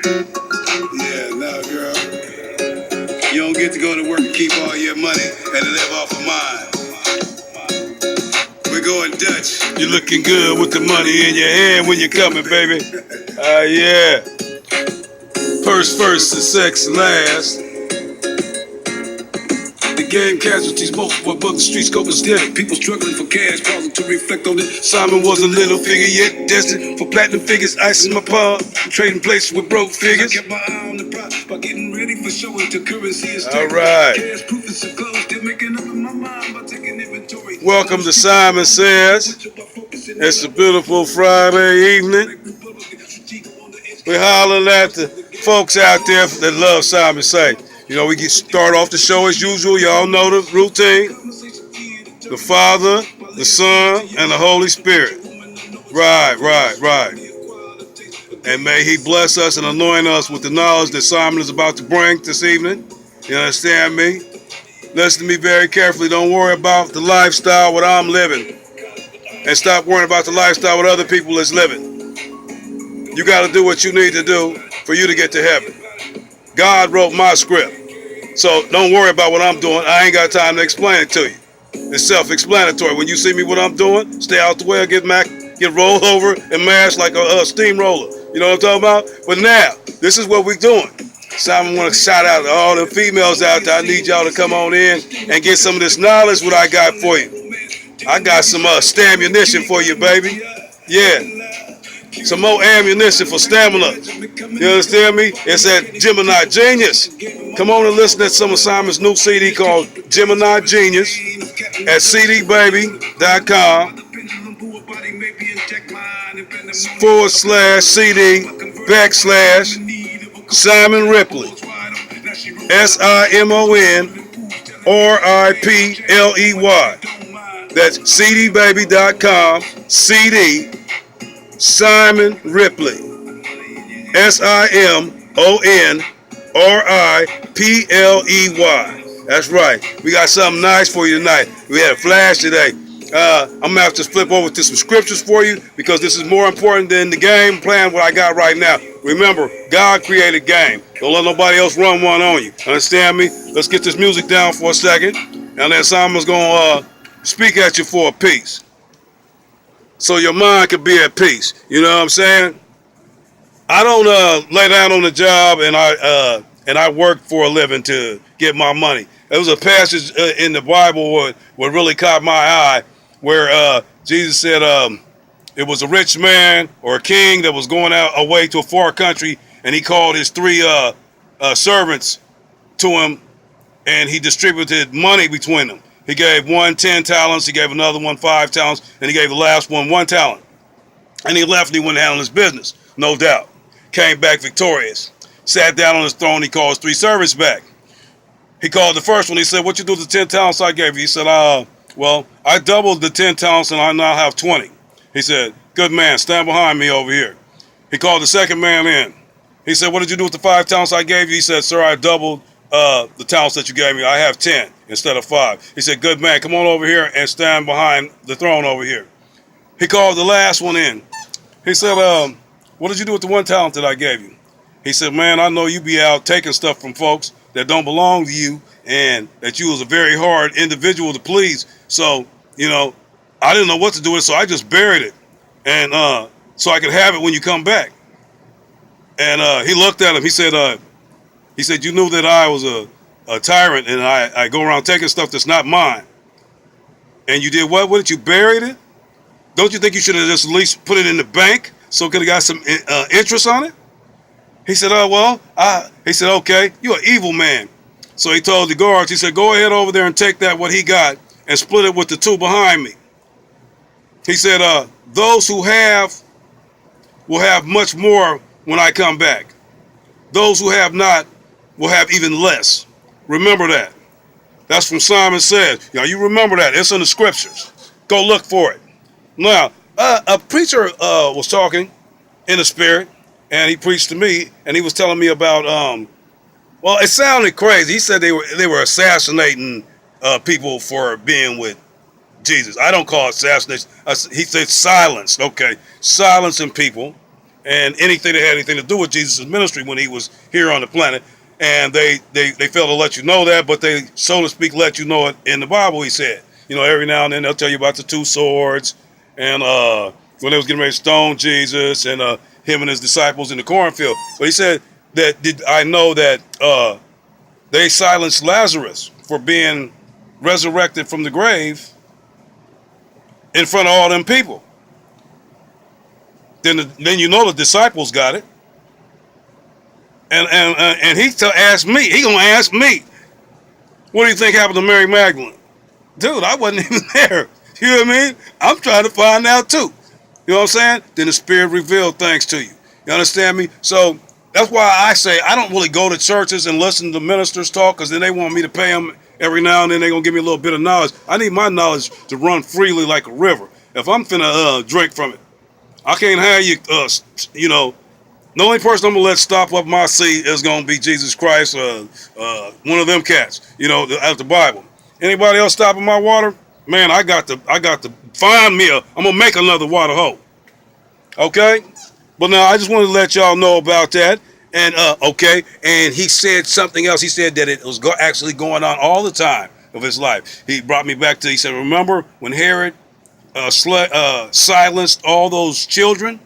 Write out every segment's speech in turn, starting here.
Yeah, no, girl. You don't get to go to work and keep all your money and live off of mine. We're going Dutch. You're looking good with the money in your hand when you're coming, baby. Yeah. Purse first and sex last. The game casualties, both but the streets go instead. People struggling for cash, pausing to reflect on it. Simon was a little figure, yet destined for platinum figures. Ice in my palm, trading places with broke figures. I kept my eye on the prize by getting ready for showing to currency is all right. Cash proof is so close, still making up in my mind by taking inventory. Welcome to Simon Says. It's a beautiful Friday evening. We're hollering at the folks out there that love Simon Say. You know, we start off the show as usual. Y'all know the routine. The Father, the Son, and the Holy Spirit. Right. And may He bless us and anoint us with the knowledge that Simon is about to bring this evening. You understand me? Listen to me very carefully. Don't worry about the lifestyle what I'm living. And stop worrying about the lifestyle what other people is living. You got to do what you need to do for you to get to heaven. God wrote my script. So don't worry about what I'm doing. I ain't got time to explain it to you. It's self-explanatory. When you see me what I'm doing, stay out the way, get rolled over and mashed like a steamroller. You know what I'm talking about? But now, this is what we're doing. Simon want to shout out to all the females out there. I need y'all to come on in and get some of this knowledge what I got for you. I got some ammunition for you, baby. Yeah. Some more ammunition for stamina. You understand me? It's at Gemini Genius. Come on and listen to some of Simon's new CD called Gemini Genius at cdbaby.com/CD/Simon Ripley. SIMONRIPLEY. That's cdbaby.com Simon Ripley. SIMONRIPLEY. That's right. We got something nice for you tonight. We had a flash today. I'm going to have to flip over to some scriptures for you because this is more important than the game plan what I got right now. Remember, God created game. Don't let nobody else run one on you. Understand me? Let's get this music down for a second. And then Simon's going to speak at you for a piece. So your mind can be at peace. You know what I'm saying? I don't lay down on the job and I work for a living to get my money. There was a passage in the Bible what really caught my eye where Jesus said it was a rich man or a king that was going away to a far country, and he called his three servants to him, and he distributed money between them. He gave one 10 talents, he gave another one 5 talents, and he gave the last one 1 talent. And he left and he went to handle his business, no doubt. Came back victorious. Sat down on his throne, he called his 3 servants back. He called the first one, he said, "What you do with the 10 talents I gave you?" He said, well, I doubled the 10 talents and I now have 20. He said, "Good man, stand behind me over here." He called the second man in. He said, "What did you do with the 5 talents I gave you?" He said, "Sir, I doubled the talents that you gave me. I have 10 instead of 5. He said, "Good man, come on over here and stand behind the throne over here." He called the last one in. He said, "What did you do with the 1 talent that I gave you?" He said, "Man, I know you be out taking stuff from folks that don't belong to you and that you was a very hard individual to please. So, you know, I didn't know what to do with it, so I just buried it. And so I could have it when you come back." And he looked at him. He said, "You knew that I was a tyrant and I go around taking stuff that's not mine. And you did what with it? You buried it? Don't you think you should have just at least put it in the bank so it could have got some interest on it?" He said, he said, "Okay, you're an evil man." So he told the guards, he said, "Go ahead over there and take that what he got and split it with the 2 behind me." He said, "Those who have will have much more when I come back. Those who have not will have even less." Remember that. That's from Simon Says. Now you remember that. It's in the scriptures. Go look for it. Now, a preacher was talking in the spirit, and he preached to me, and he was telling me about, well, it sounded crazy. He said they were assassinating people for being with Jesus. I don't call it assassination. He said silence. Okay, silencing people and anything that had anything to do with Jesus' ministry when he was here on the planet. And they fail to let you know that, but they, so to speak, let you know it in the Bible, he said. You know, every now and then they'll tell you about the two swords, and when they was getting ready to stone Jesus, and him and his disciples in the cornfield. But he said that, did I know that they silenced Lazarus for being resurrected from the grave in front of all them people. Then you know the disciples got it. And he asked me, he gonna ask me, what do you think happened to Mary Magdalene? Dude, I wasn't even there. You know what I mean? I'm trying to find out too. You know what I'm saying? Then the Spirit revealed things to you. You understand me? So that's why I say I don't really go to churches and listen to ministers talk, because then they want me to pay them every now and then. They're going to give me a little bit of knowledge. I need my knowledge to run freely like a river. If I'm finna drink from it, I can't have you, you know, the only person I'm going to let stop up my seat is going to be Jesus Christ, one of them cats, you know, out the Bible. Anybody else stopping my water? Man, I got to find me I'm going to make another water hole. Okay? But now I just wanted to let y'all know about that. And, okay, and he said something else. He said that it was actually going on all the time of his life. He brought me back to, he said, remember when Herod silenced all those children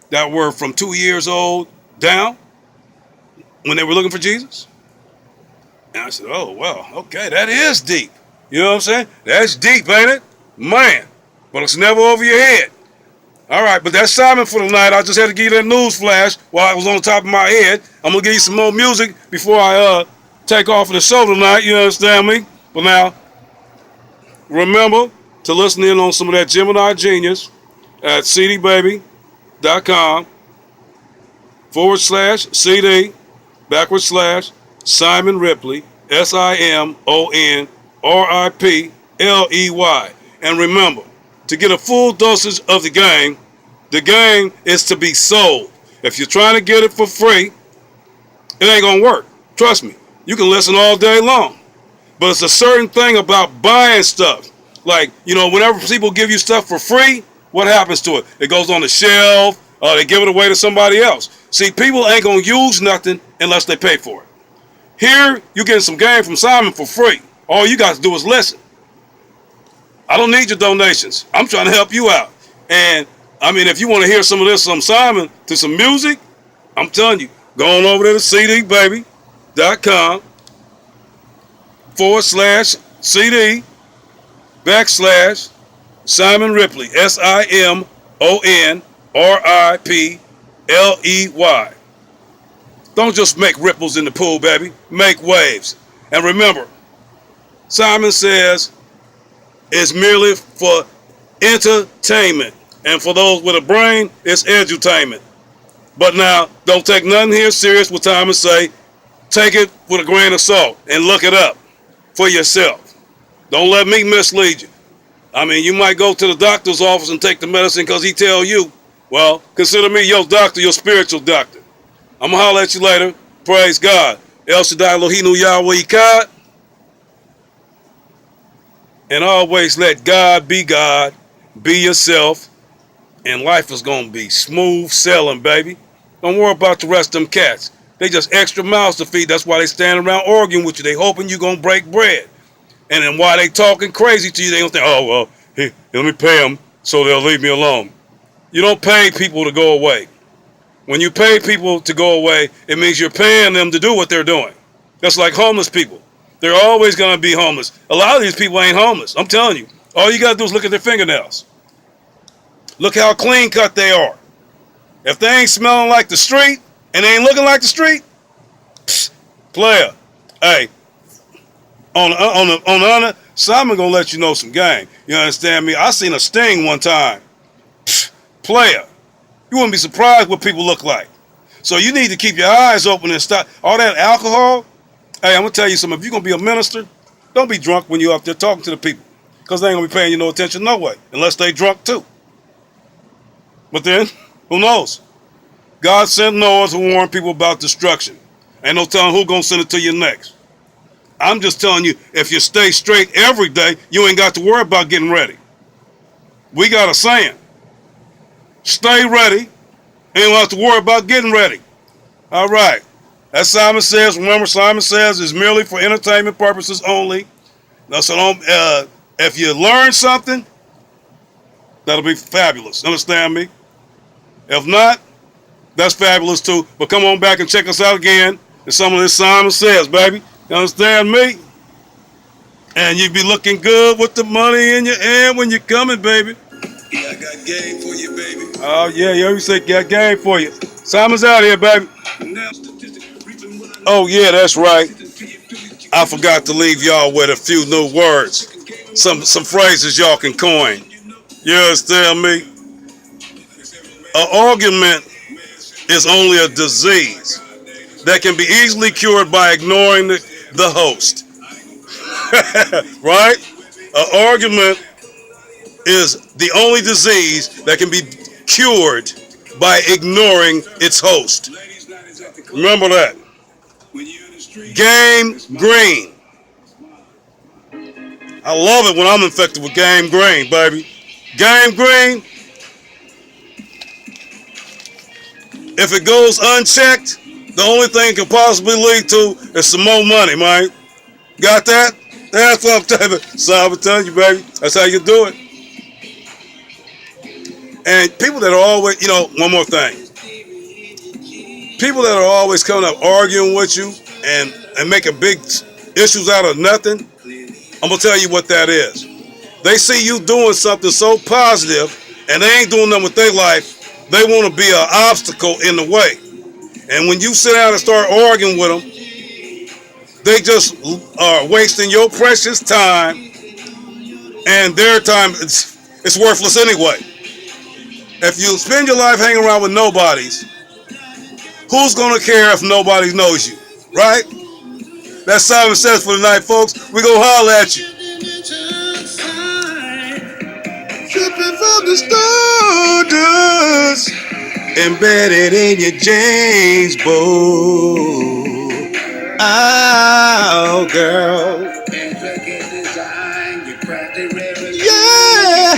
that were from 2 years old down when they were looking for Jesus? And I said, oh, well, okay, that is deep. You know what I'm saying? That's deep, ain't it? Man, but it's never over your head. All right, but that's Ciamond for tonight. I just had to give you that news flash while it was on top of my head. I'm going to give you some more music before I take off of the show tonight. You understand me? But now, remember to listen in on some of that Gemini Genius at cdbaby.com/CD /Ciamond Ripley, SIMONRIPLEY. And remember, to get a full dosage of the game is to be sold. If you're trying to get it for free, it ain't gonna work. Trust me. You can listen all day long. But it's a certain thing about buying stuff. Like, you know, whenever people give you stuff for free, what happens to it? It goes on the shelf, or they give it away to somebody else. See, people ain't gonna use nothing unless they pay for it. Here, you're getting some game from Ciamond for free. All you got to do is listen. I don't need your donations. I'm trying to help you out. And, I mean, if you want to hear some of this from Ciamond to some music, I'm telling you, go on over there to cdbaby.com/CD /Ciamond Ripley, SIMONRIPLEY. Don't just make ripples in the pool, baby. Make waves. And remember, Ciamond says it's merely for entertainment. And for those with a brain, it's edutainment. But now, don't take nothing here serious what Ciamond say. Take it with a grain of salt and look it up for yourself. Don't let me mislead you. I mean, you might go to the doctor's office and take the medicine because he tell you. Well, consider me your doctor, your spiritual doctor. I'm going to holler at you later. Praise God. El Shaddai Elohim Yahweh Echad. And always let God. Be yourself, and life is going to be smooth sailing, baby. Don't worry about the rest of them cats. They just extra mouths to feed. That's why they stand around arguing with you. They hoping you going to break bread. And then while they talking crazy to you, they don't think, oh, well, hey, let me pay them so they'll leave me alone. You don't pay people to go away. When you pay people to go away, it means you're paying them to do what they're doing. That's like homeless people. They're always going to be homeless. A lot of these people ain't homeless. I'm telling you. All you got to do is look at their fingernails. Look how clean cut they are. If they ain't smelling like the street and they ain't looking like the street, psst, player. Hey, on the honor, Ciamond gonna let you know some game. You understand me? I seen a sting one time. Psst, player. You wouldn't be surprised what people look like. So you need to keep your eyes open and stop all that alcohol. Hey, I'm gonna tell you something. If you're gonna be a minister, don't be drunk when you're up there talking to the people, because they ain't gonna be paying you no attention no way, unless they drunk too. But then, who knows? God sent Noah to warn people about destruction. Ain't no telling who's gonna send it to you next. I'm just telling you, if you stay straight every day, you ain't got to worry about getting ready. We got a saying: stay ready And you don't have to worry about getting ready. All right. As Simon says, remember, Simon says is merely for entertainment purposes only. Now, so don't, if you learn something, that'll be fabulous. Understand me? If not, that's fabulous too. But come on back and check us out again. And some of this Simon says, baby. You understand me? And you be looking good with the money in your hand when you're coming, baby. Yeah, I got game for you, baby. Oh, yeah, you always say got game for you. Simon's out here, baby. Oh, yeah, that's right. I forgot to leave y'all with a few new words. Some phrases y'all can coin. You understand me? An argument is only a disease that can be easily cured by ignoring the host. Right? An argument is the only disease that can be cured by ignoring its host. Remember that. Game green. I love it when I'm infected with game green, baby. Game green, if it goes unchecked, the only thing it can possibly lead to is some more money, man. Got that? That's what I'm telling you. So I'm telling you, baby. That's how you do it. And people that are always, one more thing. People that are always coming up arguing with you and making big issues out of nothing, I'm going to tell you what that is. They see you doing something so positive and they ain't doing nothing with their life. They want to be an obstacle in the way. And when you sit down and start arguing with them, they just are wasting your precious time, and their time, it's worthless anyway. If you spend your life hanging around with nobodies, who's going to care if nobody knows you, right? That's Simon Says for tonight, folks. We gonna holler at you. Tripping from the stardust, embedded in your James bow. Oh, girl. Yeah.